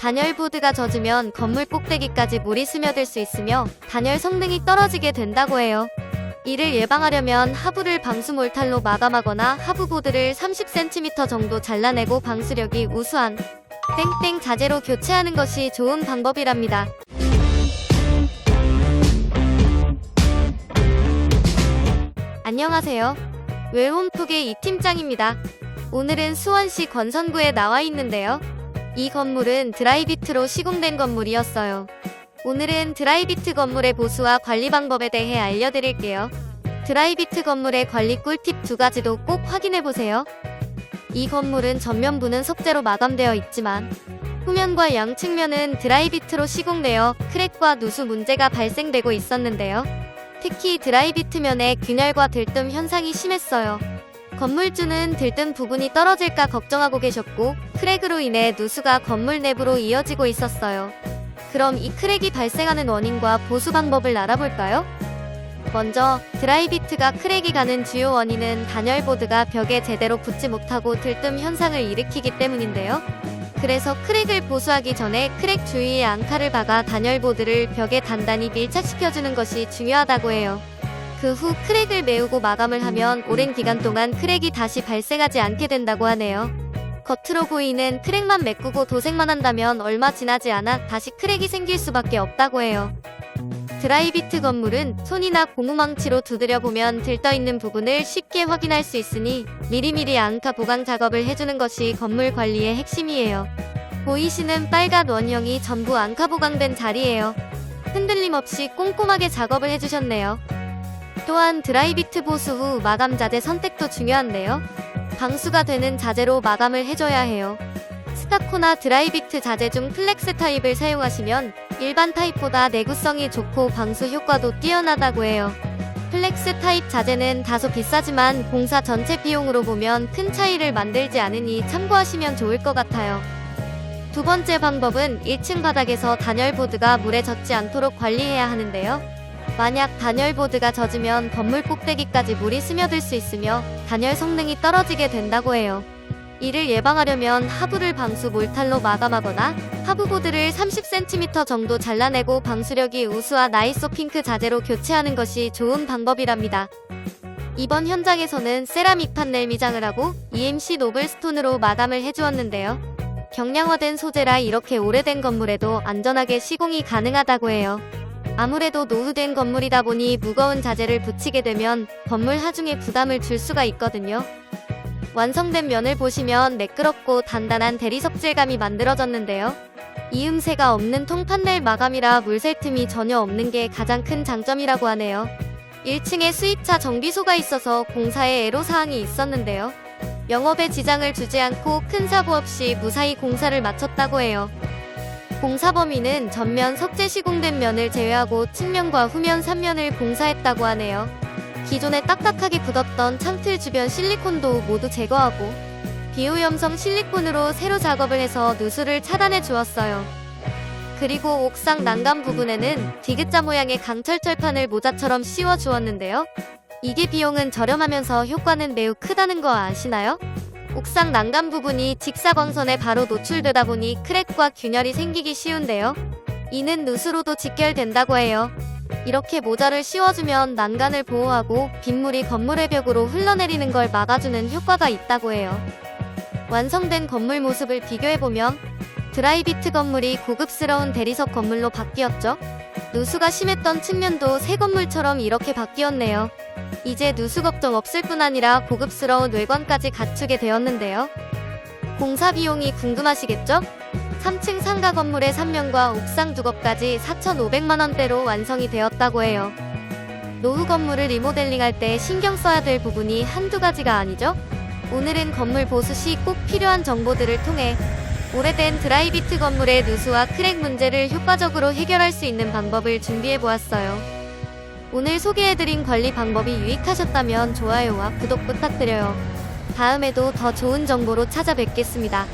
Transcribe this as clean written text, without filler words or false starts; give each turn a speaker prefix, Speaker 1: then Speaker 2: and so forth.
Speaker 1: 단열보드가 젖으면 건물 꼭대기까지 물이 스며들 수 있으며 단열 성능이 떨어지게 된다고 해요. 이를 예방하려면 하부를 방수 몰탈로 마감하거나 하부 보드를 30cm 정도 잘라내고 방수력이 우수한 땡땡 자재로 교체하는 것이 좋은 방법이랍니다. 안녕하세요. 웰홈톡의 이 팀장입니다. 오늘은 수원시 권선구에 나와 있는데요. 이 건물은 드라이비트로 시공된 건물이었어요. 오늘은 드라이비트 건물의 보수와 관리 방법에 대해 알려드릴게요. 드라이비트 건물의 관리 꿀팁 2가지도 꼭 확인해보세요. 이 건물은 전면부는 석재로 마감되어 있지만 후면과 양측면은 드라이비트로 시공되어 크랙과 누수 문제가 발생되고 있었는데요. 특히 드라이비트면에 균열과 들뜸 현상이 심했어요. 건물주는 들뜸 부분이 떨어질까 걱정하고 계셨고 크랙으로 인해 누수가 건물 내부로 이어지고 있었어요. 그럼 이 크랙이 발생하는 원인과 보수 방법을 알아볼까요? 먼저 드라이비트가 크랙이 가는 주요 원인은 단열보드가 벽에 제대로 붙지 못하고 들뜸 현상을 일으키기 때문인데요. 그래서 크랙을 보수하기 전에 크랙 주위에 앙카를 박아 단열보드를 벽에 단단히 밀착시켜주는 것이 중요하다고 해요. 그 후 크랙을 메우고 마감을 하면 오랜 기간 동안 크랙이 다시 발생하지 않게 된다고 하네요. 겉으로 보이는 크랙만 메꾸고 도색만 한다면 얼마 지나지 않아 다시 크랙이 생길 수밖에 없다고 해요. 드라이비트 건물은 손이나 고무망치로 두드려보면 들떠있는 부분을 쉽게 확인할 수 있으니 미리미리 앙카 보강 작업을 해주는 것이 건물 관리의 핵심이에요. 보이시는 빨간 원형이 전부 앙카 보강된 자리예요. 흔들림 없이 꼼꼼하게 작업을 해주셨네요. 또한 드라이비트 보수 후 마감 자재 선택도 중요한데요. 방수가 되는 자재로 마감을 해줘야 해요. 스타코나 드라이비트 자재 중 플렉스 타입을 사용하시면 일반 타입보다 내구성이 좋고 방수 효과도 뛰어나다고 해요. 플렉스 타입 자재는 다소 비싸지만 공사 전체 비용으로 보면 큰 차이를 만들지 않으니 참고하시면 좋을 것 같아요. 두 번째 방법은 1층 바닥에서 단열보드가 물에 젖지 않도록 관리해야 하는데요. 만약 단열보드가 젖으면 건물 꼭대기까지 물이 스며들 수 있으며 단열 성능이 떨어지게 된다고 해요. 이를 예방하려면 하부를 방수 몰탈로 마감하거나 하부 보드를 30cm 정도 잘라내고 방수력이 우수한 아이소 핑크 자재로 교체하는 것이 좋은 방법이랍니다. 이번 현장에서는 세라믹 판넬 미장을 하고 EMC 노블스톤으로 마감을 해주었는데요. 경량화된 소재라 이렇게 오래된 건물에도 안전하게 시공이 가능하다고 해요. 아무래도 노후된 건물이다 보니 무거운 자재를 붙이게 되면 건물 하중에 부담을 줄 수가 있거든요. 완성된 면을 보시면 매끄럽고 단단한 대리석 질감이 만들어졌는데요. 이음새가 없는 통판넬 마감이라 물샐 틈이 전혀 없는 게 가장 큰 장점이라고 하네요. 1층에 수입차 정비소가 있어서 공사에 애로사항이 있었는데요. 영업에 지장을 주지 않고 큰 사고 없이 무사히 공사를 마쳤다고 해요. 공사 범위는 전면 석재 시공된 면을 제외하고 측면과 후면 3면을 공사했다고 하네요. 기존에 딱딱하게 굳었던 창틀 주변 실리콘도 모두 제거하고 비오염성 실리콘으로 새로 작업을 해서 누수를 차단해 주었어요. 그리고 옥상 난간 부분에는 디귿자 모양의 강철철판을 모자처럼 씌워 주었는데요. 이게 비용은 저렴하면서 효과는 매우 크다는 거 아시나요? 옥상 난간 부분이 직사광선에 바로 노출되다 보니 크랙과 균열이 생기기 쉬운데요. 이는 누수로도 직결된다고 해요. 이렇게 모자를 씌워주면 난간을 보호하고 빗물이 건물의 벽으로 흘러내리는 걸 막아주는 효과가 있다고 해요. 완성된 건물 모습을 비교해보면 드라이비트 건물이 고급스러운 대리석 건물로 바뀌었죠. 누수가 심했던 측면도 새 건물처럼 이렇게 바뀌었네요. 이제 누수 걱정 없을 뿐 아니라 고급스러운 외관까지 갖추게 되었는데요. 공사 비용이 궁금하시겠죠? 3층 상가 건물의 3면과 옥상 두겁까지 4,500만원대로 완성이 되었다고 해요. 노후 건물을 리모델링할 때 신경 써야 될 부분이 한두 가지가 아니죠? 오늘은 건물 보수 시 꼭 필요한 정보들을 통해 오래된 드라이비트 건물의 누수와 크랙 문제를 효과적으로 해결할 수 있는 방법을 준비해보았어요. 오늘 소개해드린 관리 방법이 유익하셨다면 좋아요와 구독 부탁드려요. 다음에도 더 좋은 정보로 찾아뵙겠습니다.